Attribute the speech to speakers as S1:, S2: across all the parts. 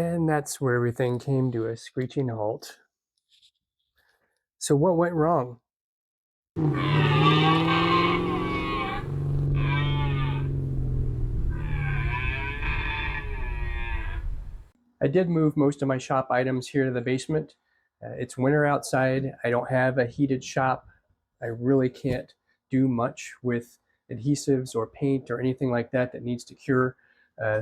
S1: And that's where everything came to a screeching halt. So what went wrong? I did move most of my shop items here to the basement. It's winter outside. I don't have a heated shop. I really can't do much with adhesives or paint or anything like that that needs to cure.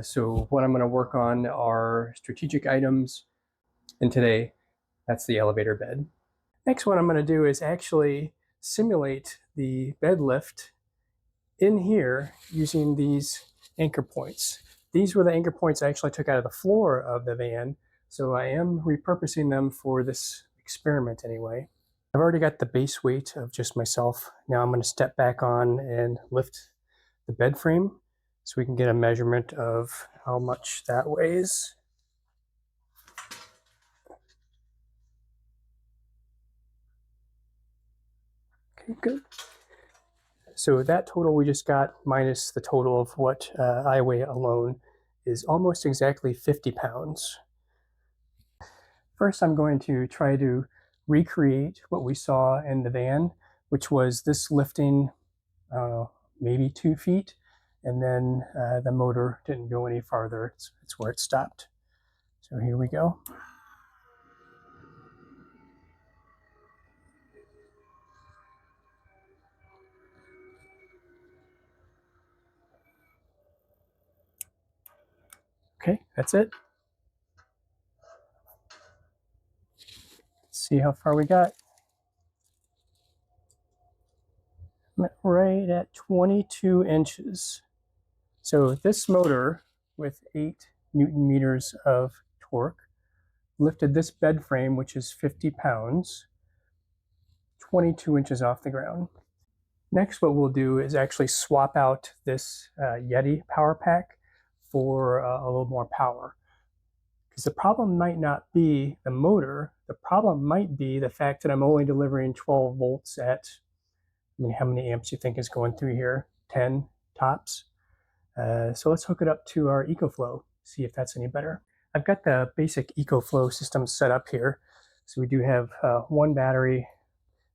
S1: So what I'm going to work on are strategic items. And today, that's the elevator bed. Next, what I'm going to do is actually simulate the bed lift in here using these anchor points. These were the anchor points I actually took out of the floor of the van, so I am repurposing them for this experiment anyway. I've already got the base weight of just myself. Now I'm going to step back on and lift the bed frame so we can get a measurement of how much that weighs. Okay, good. So that total we just got minus the total of what I weigh alone is almost exactly 50 pounds. First, I'm going to try to recreate what we saw in the van, which was this lifting maybe 2 feet, and then the motor didn't go any farther. It's where it stopped. So here we go. Okay, that's it. Let's see how far we got. I'm right at 22 inches. So this motor with 8 Newton meters of torque lifted this bed frame, which is 50 pounds, 22 inches off the ground. Next, what we'll do is actually swap out this Yeti power pack for a little more power. Because the problem might not be the motor, the problem might be the fact that I'm only delivering 12 volts at, I mean, how many amps you think is going through here? 10 tops. So let's hook it up to our EcoFlow, see if that's any better. I've got the basic EcoFlow system set up here. So we do have one battery,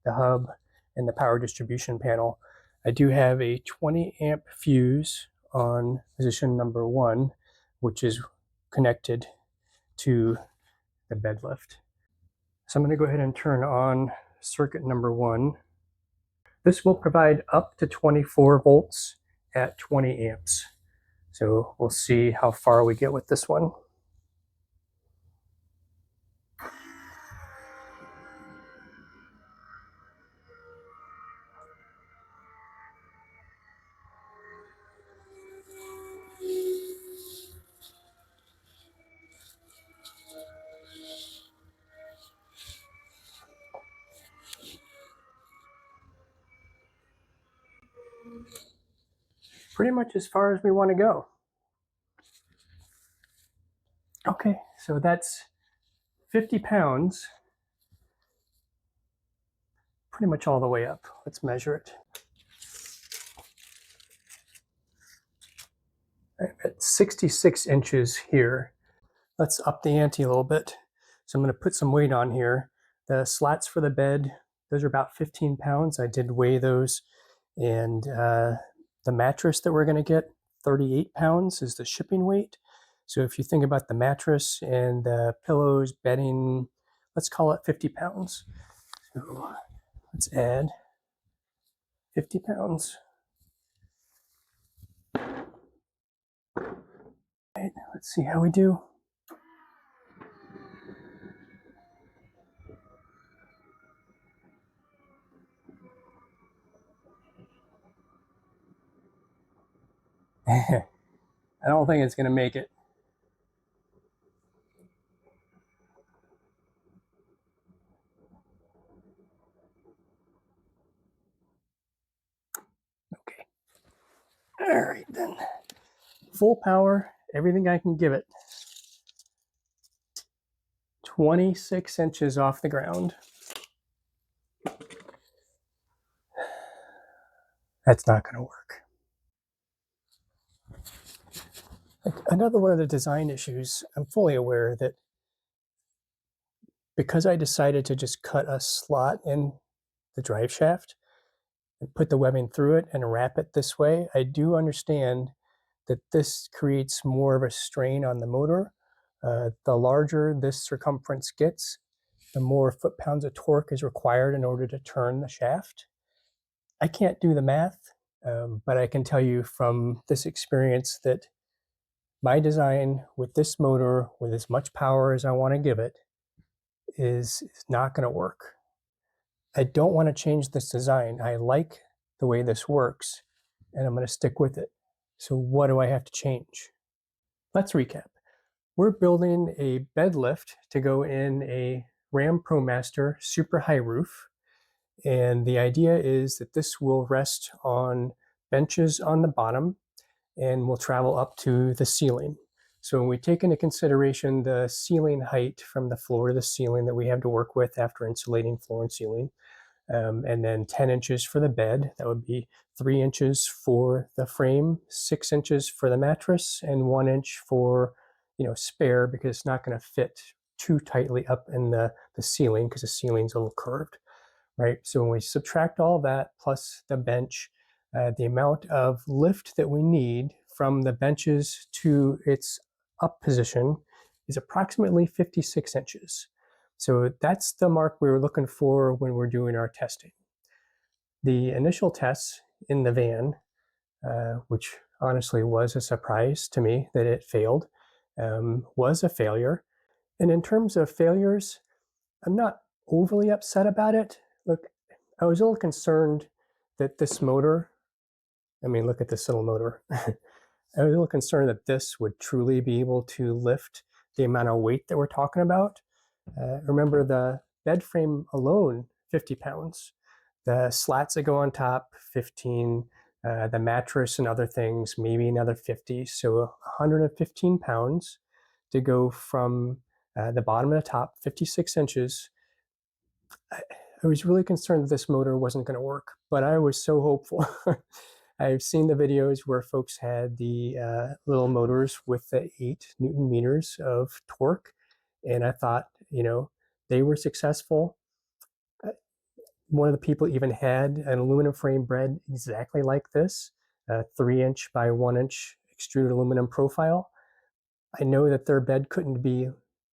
S1: the hub, and the power distribution panel. I do have a 20 amp fuse on position number 1, which is connected to the bed lift. So I'm going to go ahead and turn on circuit number 1. This will provide up to 24 volts at 20 amps. So we'll see how far we get with this one. Pretty much as far as we want to go. Okay, so that's 50 pounds, pretty much all the way up. Let's measure it. I'm at 66 inches here. Let's up the ante a little bit. So I'm going to put some weight on here. The slats for the bed, those are about 15 pounds. I did weigh those. And the mattress that we're going to get, 38 pounds is the shipping weight. So if you think about the mattress and the pillows, bedding, let's call it 50 pounds. So let's add 50 pounds. Right, let's see how we do. I don't think it's going to make it. Okay. All right then. Full power, everything I can give it. 26 inches off the ground. That's not going to work. Another one of the design issues, I'm fully aware that because I decided to just cut a slot in the drive shaft and put the webbing through it and wrap it this way, I do understand that this creates more of a strain on the motor. The larger this circumference gets, the more foot-pounds of torque is required in order to turn the shaft. I can't do the math, but I can tell you from this experience that my design with this motor, with as much power as I want to give it, is not going to work. I don't want to change this design. I like the way this works, and I'm going to stick with it. So what do I have to change? Let's recap. We're building a bed lift to go in a Ram ProMaster super high roof. And the idea is that this will rest on benches on the bottom and will travel up to the ceiling. So when we take into consideration the ceiling height from the floor to the ceiling that we have to work with after insulating floor and ceiling, and then 10 inches for the bed, that would be 3 inches for the frame, 6 inches for the mattress, and 1 inch for, spare, because it's not going to fit too tightly up in the ceiling because the ceiling's a little curved, right? So when we subtract all that plus the bench, the amount of lift that we need from the benches to its up position is approximately 56 inches. So that's the mark we were looking for when we're doing our testing. The initial tests in the van, which honestly was a surprise to me that it failed, was a failure. And in terms of failures, I'm not overly upset about it. Look, I was a little concerned that this motor, look at this little motor. I was a little concerned that this would truly be able to lift the amount of weight that we're talking about. Remember, the bed frame alone, 50 pounds. The slats that go on top, 15. The mattress and other things, maybe another 50. So 115 pounds to go from the bottom to the top, 56 inches. I was really concerned that this motor wasn't going to work, but I was so hopeful. I've seen the videos where folks had the little motors with the 8 Newton meters of torque, and I thought, they were successful. One of the people even had an aluminum frame bed exactly like this, a 3-inch by 1-inch extruded aluminum profile. I know that their bed couldn't be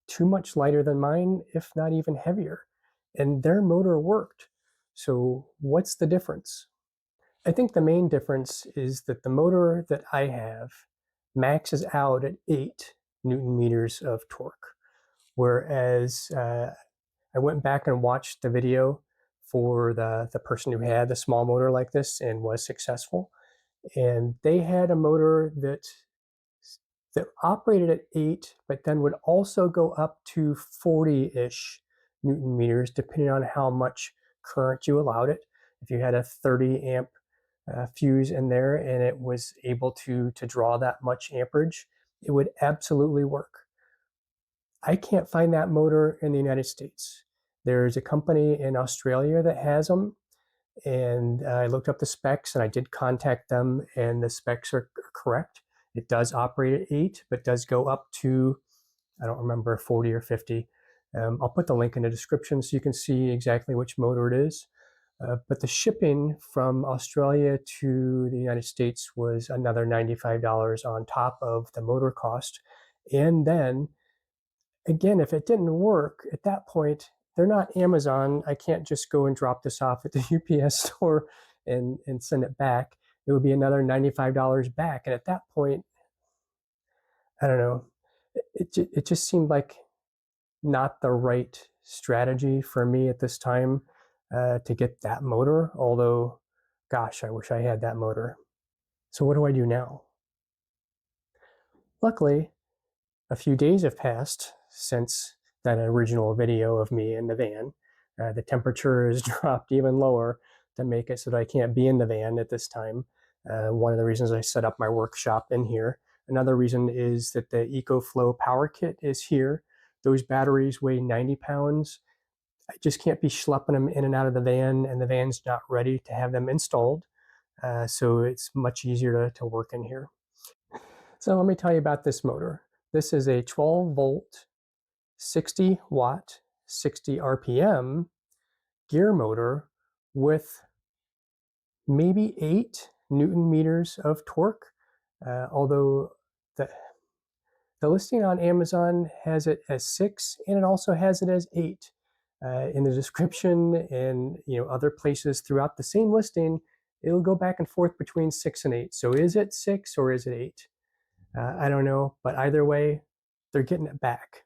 S1: too much lighter than mine, if not even heavier, and their motor worked. So what's the difference? I think the main difference is that the motor that I have maxes out at 8 Newton meters of torque, whereas I went back and watched the video for the person who had the small motor like this and was successful, and they had a motor that operated at 8, but then would also go up to 40-ish Newton meters, depending on how much current you allowed it. If you had a 30 amp fuse in there and it was able to draw that much amperage, it would absolutely work. I can't find that motor in the United States. There's a company in Australia that has them, and I looked up the specs and I did contact them, and the specs are correct. It does operate at 8, but does go up to, I don't remember, 40 or 50. I'll put the link in the description so you can see exactly which motor it is. But the shipping from Australia to the United States was another $95 on top of the motor cost. And then, again, if it didn't work, at that point, they're not Amazon. I can't just go and drop this off at the UPS store and send it back. It would be another $95 back. And at that point, I don't know, it just seemed like not the right strategy for me at this time to get that motor, although, gosh, I wish I had that motor. So what do I do now? Luckily, a few days have passed since that original video of me in the van. The temperature has dropped even lower to make it so that I can't be in the van at this time. One of the reasons I set up my workshop in here. Another reason is that the EcoFlow power kit is here. Those batteries weigh 90 pounds. I just can't be schlepping them in and out of the van, and the van's not ready to have them installed. So it's much easier to work in here. So let me tell you about this motor. This is a 12 volt, 60 watt, 60 RPM gear motor with maybe 8 Newton meters of torque, although the listing on Amazon has it as 6 and it also has it as 8. In the description and other places throughout the same listing, it'll go back and forth between 6 and 8. So is it 6 or is it 8? I don't know, but either way, they're getting it back.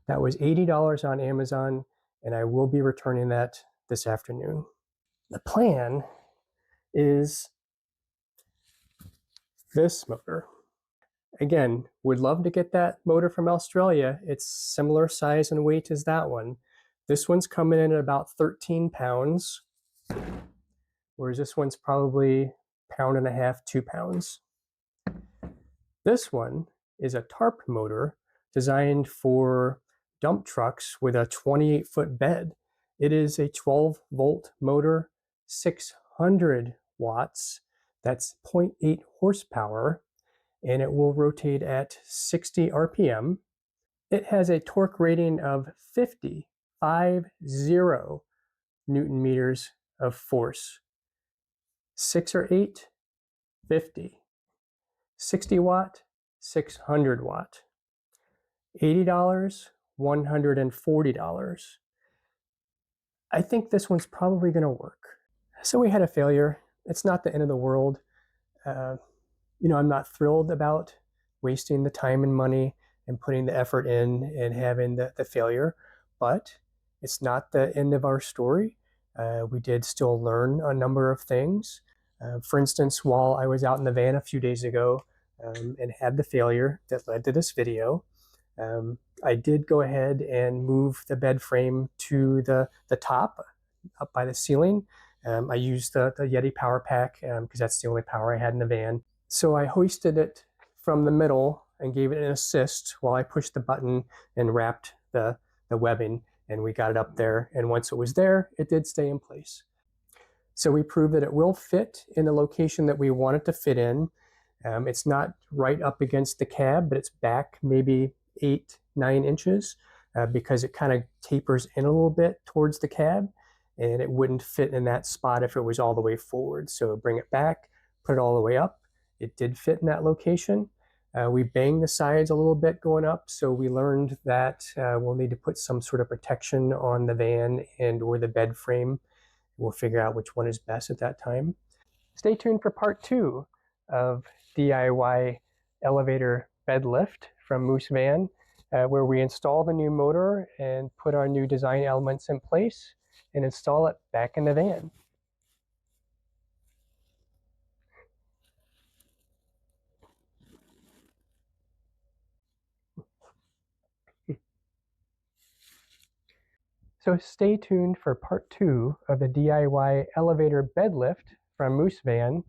S1: That was $80 on Amazon, and I will be returning that this afternoon. The plan is this motor. Again, would love to get that motor from Australia. It's similar size and weight as that one. This one's coming in at about 13 pounds, whereas this one's probably 1.5 pounds, 2 pounds. This one is a tarp motor designed for dump trucks with a 28-foot bed. It is a 12-volt motor, 600 watts. That's 0.8 horsepower, and it will rotate at 60 RPM. It has a torque rating of 50 Newton meters of force. 6 or 8, 50. 60 watt, 600 watt. $80, $140. I think this one's probably going to work. So we had a failure. It's not the end of the world. I'm not thrilled about wasting the time and money and putting the effort in and having the failure, but it's not the end of our story. We did still learn a number of things. For instance, while I was out in the van a few days ago and had the failure that led to this video, I did go ahead and move the bed frame to the top up by the ceiling. I used the Yeti power pack because that's the only power I had in the van. So I hoisted it from the middle and gave it an assist while I pushed the button and wrapped the webbing, and we got it up there. And once it was there, it did stay in place. So we proved that it will fit in the location that we want it to fit in. It's not right up against the cab, but it's back maybe 8-9 inches because it kind of tapers in a little bit towards the cab, and it wouldn't fit in that spot if it was all the way forward. So bring it back, put it all the way up. It did fit in that location. We banged the sides a little bit going up, so we learned that we'll need to put some sort of protection on the van and or the bed frame. We'll figure out which one is best at that time. Stay tuned for part 2 of DIY elevator bed lift from Moose Van, where we install the new motor and put our new design elements in place and install it back in the van. So stay tuned for part 2 of the DIY elevator bed lift from Moose Van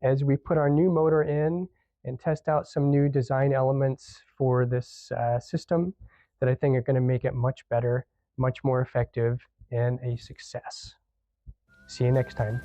S1: as we put our new motor in and test out some new design elements for this system that I think are going to make it much better, much more effective, and a success. See you next time.